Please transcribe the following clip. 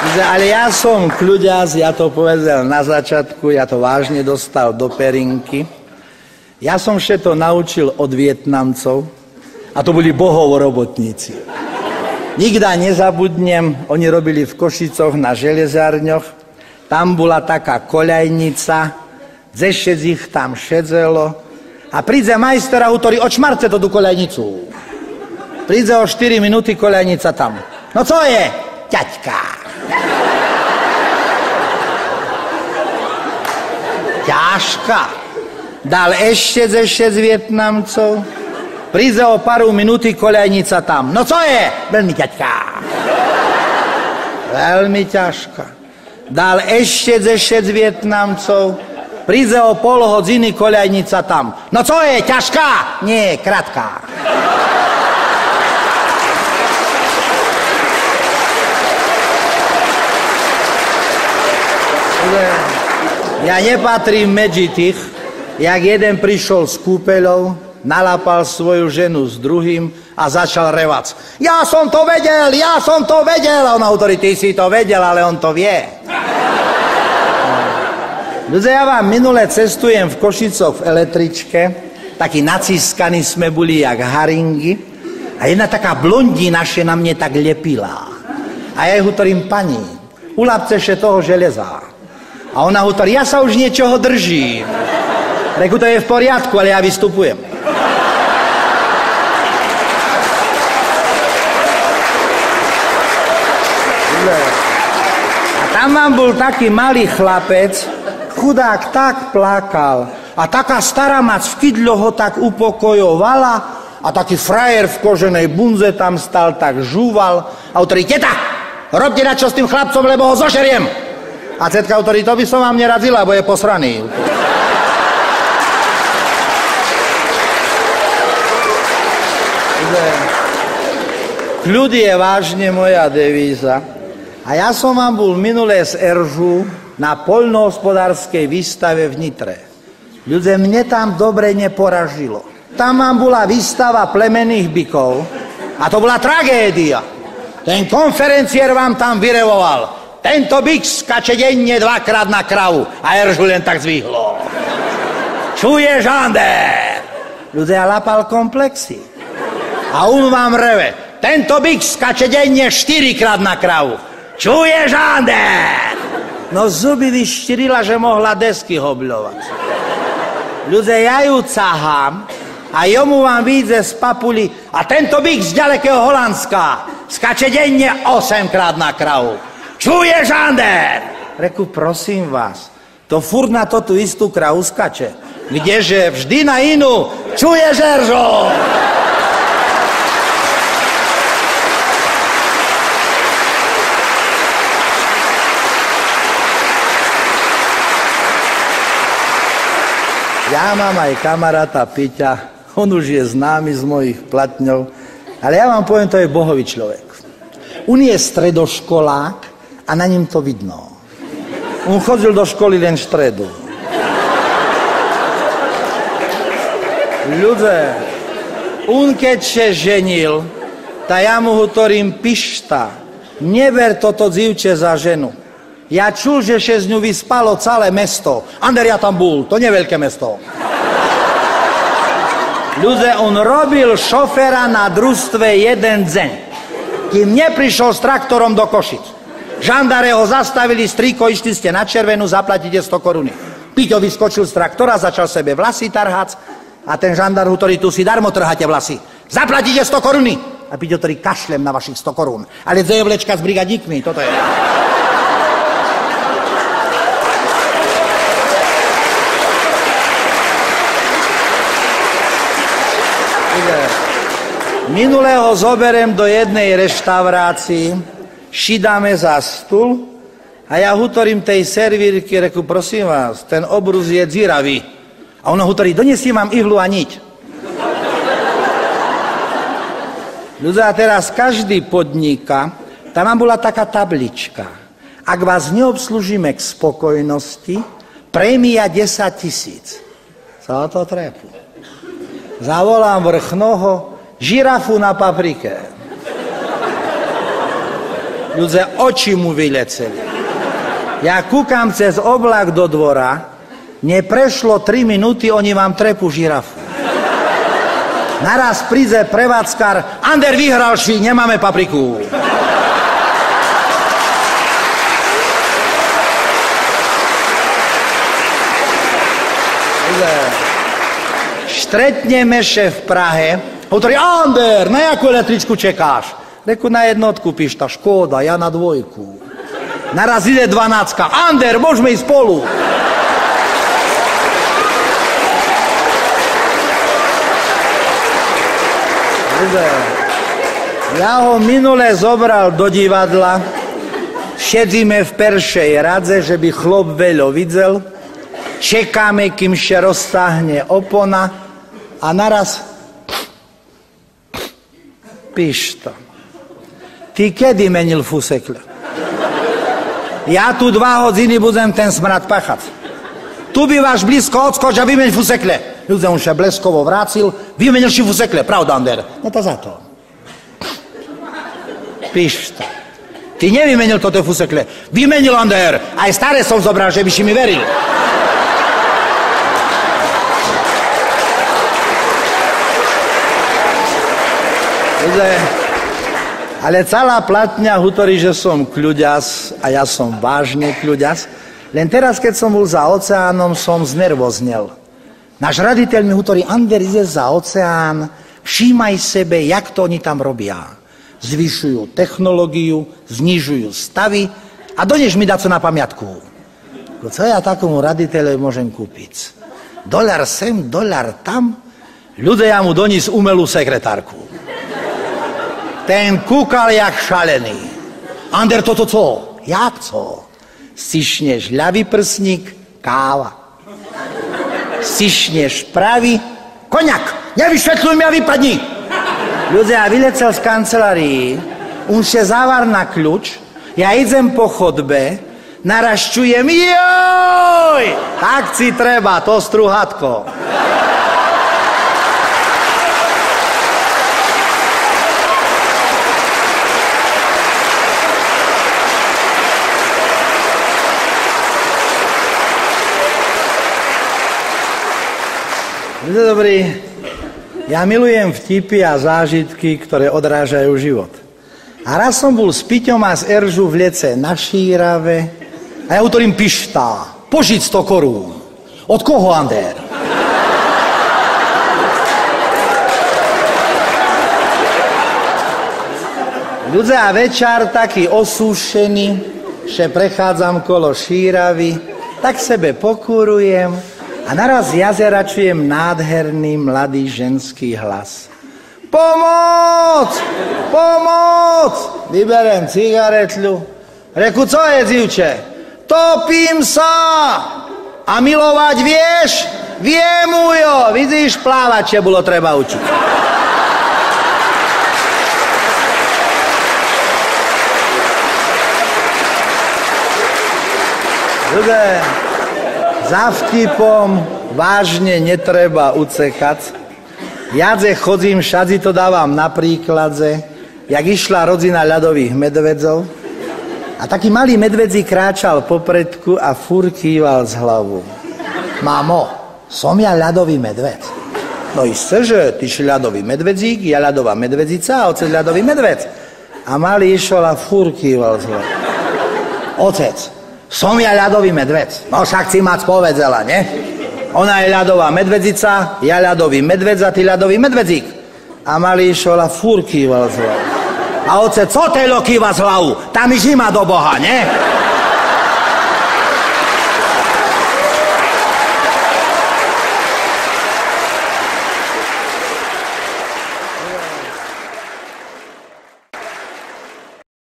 Ale ja som kľuďaz, ja to povedal na začiatku, ja to vážne dostal do perinky. Ja som všetko naučil od Vietnamcov a to boli bohov robotníci. Nikda nezabudnem, oni robili v Košicoch na železárňoch, tam bola taká koľajnica, zešec ich tam šedzelo a príde majster a hovorí, odšmarte to tú koľajnicu. Príde o 4 minúty koľajnica tam. No co je, ťaťka? Ťažka. Dal ešte z Vietnamcov. Príde o pár minúty koľajnica tam. No co je? Veľmi ťaťka. Veľmi ťažká. Dal ešte z Vietnamcov. Príde o pol hodiny koľajnica tam. No co je? Ťažká? Nie, krátká. Ja nepatrím medzi tých, jak jeden prišiel s kúpeľou, nalapal svoju ženu s druhým a začal revac. Ja som to vedel! A on hovorí, ty si to vedel, ale on to vie. Ľudia, ja vám minule cestujem v Košicoch v električke, takí naciskaní sme boli jak haringy a jedna taká blondína na mne tak lepila. A ja jej hovorím, pani, ulapceše toho železa. A ona hovorí, ja sa už niečoho držím. Reku, to je v poriadku, ale ja vystupujem. A tam mám bol taký malý chlapec, chudák tak plakal a taká stará mac v kydľo ho tak upokojovala a taký frajer v koženej bunze tam stal, tak žúval a hovorí, teta, robte na čo s tým chlapcom, lebo ho zožeriem. A cetka hovorí, to by som vám neradzila, bo je posraný. Kľud je vážne moja devíza. A ja som vám bol minulé z Eržu na poľnohospodárskej výstave v Nitre. Ľudia, mne tam dobre neporažilo. Tam vám bola výstava plemenných bykov a to bola tragédia. Ten konferenciér vám tam vyrevoval. Tento byk skače denne 2-krát na kravu a Eržu len tak zvýhlo. Čuješ, Ander? Ľudia, lapal komplexy. A on vám reve. Tento byk skače denne 4-krát na kravu. Čuješ, Ander? No zuby vyštyrila, že mohla desky hobľovať. Ľudia, ja ju cahám a jomu vám výjde z papuli a tento byk z ďalekého Holandska skače denne 8-krát na kravu. Čuješ, Ander? Reku, prosím vás, to furt na to tú istú kravu skače. Kdeže vždy na inú. Čuješ, Eržo? Ja mám aj kamaráta Piťa, on už je známy z mojich platňov, ale ja vám poviem, to je bohový človek. On je stredoškolák, a na ním to vidno. On chodil do školy len v stredu. Ľudia, on keď sa ženil, tá ja mu hovorím, pišta, neber toto dzivče za ženu. Ja čul, že sa z ňu vyspalo celé mesto. Ander, ja tam bol, to nie veľké mesto. Ľudia, on robil šoféra na družstve jeden deň, kým neprišiel s traktorom do Košic. Žandáre ho zastavili, strýko, išli ste na červenú, zaplatíte 100 koruny. Piťo vyskočil z traktora, začal sebe vlasy tarhať a ten žandár hovorí, tu si darmo trháte vlasy. Zaplatíte 100 koruny. A Piťo hovorí, kašlem na vašich 100 korún. Ale dzejevlečka s brigadíkmi, toto je. Minulého zoberiem do jednej reštaurácii, šidáme za stôl a ja hovorím tej servírky, reku, prosím vás, ten obrus je dziravý. A ona hovorí, donesiem vám ihlu a niť. Ľudia, teraz každý podniká, tam bola taká tablička. Ak vás neobslúžime k spokojnosti, prémia 10 000. Co to trepu? Zavolám vrchnoho, žirafu na paprike. Ľudia, oči mu vyleceli. Ja kúkam cez oblak do dvora, neprešlo 3 minúty, oni vám trepú žirafu. Naraz príde prevádzkar, Ander vyhral švih, nemáme papriku. Stretneme še v Prahe, hovorí, Ander, na jakú električku čekáš? Reku, na jednotku píšta, Škoda, ja na 2. Naraz ide 12. Ander, môžeme ísť spolu. Ja ho minule zobral do divadla, sedíme v peršej radze, že by chlop veľo videl, čekáme, kým še roztáhne opona a naraz píšta. Ty kedy menil fusekle? Ja tu 2 hodiny budem ten smrad pachať. Tu by váš blízko odskoč a vymeň fusekle. Ľudia on še bleskovo vrácil, vymenil si fusekle, pravda, Ander? No to za to. Píš to. Ty nevymenil toto fusekle. Vymenil, Ander. Aj staré som zobral, že by si mi veril. Ale celá platňa hovorí, že som kľuďas a ja som vážne kľuďas. Len teraz, keď som bol za oceánom, som znervoznel. Náš raditeľ mi hovorí, Ander, ide za oceán, všímaj sebe, jak to oni tam robia. Zvyšujú technológiu, znižujú stavy a donež mi dať co na pamiatku. Co ja takomu raditeľovi môžem kúpiť? $1 sem, $1 tam? Ľudia mu donísť umelú sekretárku. Ten kúkal jak šalený. Ander, toto co? Jak co? Sišneš ľavý prsník, káva. Sišneš pravý, koniak. Nevyšvetľuj mi a vypadni. Ľudia, vylecel z kancelárii, on še zavar na kľúč, ja idem po chodbe, narašťujem, joj! Tak si treba, to struhatko. Dobrý, ja milujem vtipy a zážitky, ktoré odrážajú život. A raz som bol s Piťom a s Eržu v Lece na Šírave a ja utorím pištá, požiť 100 korún. Od koho, Ander? Ľudia, večer taký osúšený, že prechádzam kolo Šíravy, tak sebe pokúrujem, a naraz z jazera čujem nádherný mladý ženský hlas. Pomoc! Pomoc! Vyberem cigaretľu. Reku, co je, dzivče? Topím sa! A milovať vieš? Viem, ujo! Vidíš, plávať, čo bolo treba učiť. Ľudé, za vtipom vážne netreba ucekať. Jadze chodím, všade to dávam na príkladze, jak išla rodzina ľadových medvedzov a taký malý medvedzík kráčal popredku a furt kýval z hlavu. Mamo, som ja ľadový medved? No isté, že ty si ľadový medvedzík, ja ľadová medvedzica a otec ľadový medved. A malý išiel a furt kýval z hlavu. Otec, som ja ľadový medved. No však si mať povedzela, ne? Ona je ľadová medvedzica, ja ľadový medvedz a ty ľadový medvedzík. A malý išiel a furt kýval z hlavu. A otec, co telo kýva z hlavu? Tam i zima do Boha, ne?